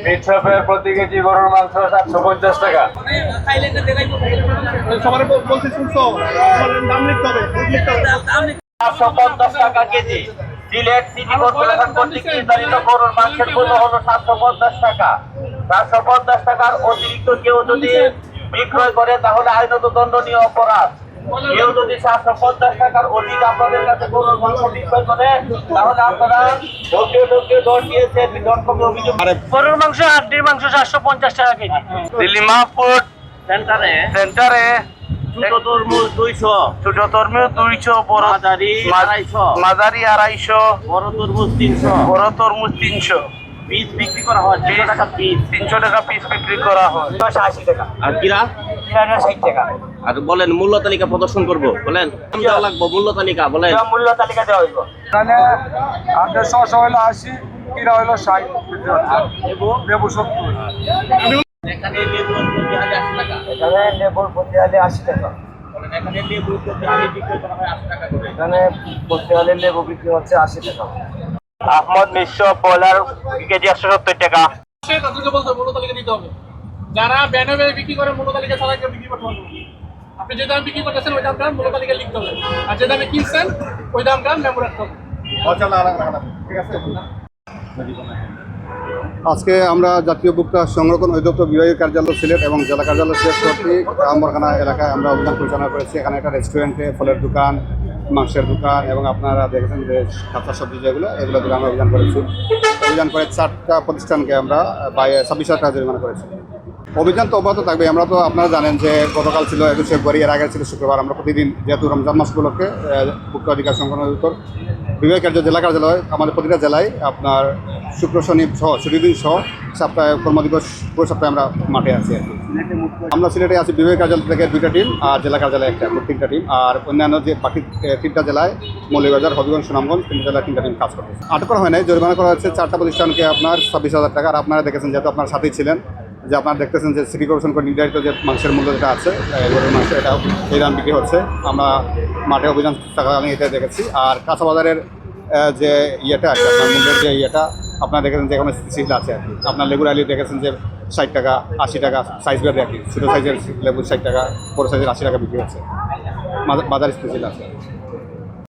মিটশপের প্রতি কেজি গরুর মাংস 750 টাকা। সবার বলতে শুনছো দাম লিখতে হবে 750 টাকা কেজি। সিলেট সিটি কর্পোরেশন কর্তৃক নির্ধারিত গরুর মাংসের মূল্য হলো 750 টাকা। 750 টাকার অতিরিক্ত কেউ যদি বিক্রয় করে তাহলে আইনত দণ্ডনীয় অপরাধ। কেউ যদি 750 টাকার অধিক আপনাদের কাছে গরুর মাংস বিক্রয় করে তাহলে আপনারা ঢোকে দণ্ড দিয়েছে দণ্ডনীয় অভিযোগ। গরুর মাংস হাড্ডির মাংস 750 টাকা কেজি। দিল্লি মাহপুর সেন্টারে ছোট তরমুজ 200, ছোট তরমুজ 200, বড় মাঝারি 250, মাঝারি 250, বড় তরমুজ 300। বড় তরমুজ 300। পিস বিক্রি করা হয় 300 টাকা পিস। 300 টাকা পিস বিক্রি করা হয়। 80 টাকা। আর কিরা 60 টাকা। আর বলেন মূল্য তালিকা প্রদর্শন করব, বলেন দাম দেওয়া লাগবে, মূল্য তালিকা বলেন। মূল্য তালিকা দেওয়া হইব। এখানে আমাদের 100 হলো 80, কিরা হলো 60, লেবু 70। এখানে লেবুর প্রতি হালি 80 টাকা। এখানে লেবুর প্রতি হালি 80 টাকা। বলেন এখানে লেবুর প্রতি হালি বিক্রি করা হয় 80 টাকা করে। এখানে প্রতি হালি লেবু বিক্রি হচ্ছে 80 টাকা। আহমদ মিশ্র ব্রয়লার কেজি 170 টাকা। তাদেরকে বলতে মূল্য তালিকা দিতে হবে। যারা ব্যানে বিক্রি করে মূল্য তালিকা ছাড়া কেউ বিক্রি করতে পারবে না। আপনি যে দাম বিক্রি করতেছেন ওই দামটা মূল্য তালিকা লিখতে হবে, আর যে দামে কিনছেন ওই দামটা মেমো রাখতে হবে। আজকে আমরা জাতীয় ভোক্তা সংরক্ষণ অধিদপ্তর বিভাগীয় কার্যালয় সিলেট এবং জেলা কার্যালয় সিলেট কর্তৃক আম্বরখানা এলাকায় আমরা অভিযান পরিচালনা করেছি। এখানে একটা রেস্টুরেন্টে ফলের দোকান, মাংসের দোকান এবং আপনারা দেখেছেন যে কাঁচা সবজি যেগুলো এগুলো থেকে আমরা অভিযান করেছি। অভিযান করে 4টা প্রতিষ্ঠানকে আমরা 26,000 টাকা জরিমানা করেছি। অভিযান তো অব্যাহত থাকবে। আমরা তো আপনারা জানেন যে গতকাল ছিল 21 ফেব্রুয়ারি, এর আগে ছিল শুক্রবার। আমরা প্রতিদিন যেহেতু রমজান মাস উপলক্ষে ভোক্তা অধিকার সংরক্ষণ অধিদপ্তর বিভাগীয় কার্যালয় জেলা কার্যালয় আমাদের প্রতিটা জেলায় আপনার শুক্র শনি সহ ছুটির দিন সহ সপ্তাহে কর্মদিবস পুরো সপ্তাহে আমরা মাঠে আছি আর কি। আমরা সিলেটে আছি বিভাগীয় কার্যালয় থেকে 2টা টিম আর জেলা কার্যালয়ে একটা, 3টা টিম। আর অন্যান্য যে বাকি 3টা জেলায় মৌলভীবাজার, হবিগঞ্জ, সুনামগঞ্জ 3 জেলায় 3টা টিম কাজ করতেছে। আটক করা হয় নাই, জরিমানা করা হচ্ছে 4টা প্রতিষ্ঠানকে আপনার 26,000 টাকা। আর আপনারা দেখেছেন যেহেতু আপনার সাথেই ছিলেন যে আপনারা দেখতেছেন যে সিটি কর্পোরেশন নির্ধারিত যে মাংসের মূল্য যেটা আছে গরুর মাংস এটা এই দাম বিক্রি হচ্ছে। আমরা মাঠে অভিযান আমি এটা দেখেছি। আর কাঁচা বাজারের যে ইয়েটা আছে আপনার মূল্যের যে ইয়েটা আপনারা দেখেছেন যে এখানে স্থিতিশীল আছে আর কি। আপনার লেবুর আলি দেখেছেন যে 60 টাকা 80 টাকা সাইজ বেড়ে আর কি। ছোটো সাইজের লেবু 60 টাকা, বড় সাইজের 80 টাকা বিক্রি হচ্ছে। বাজার স্থিতিশীল আছে।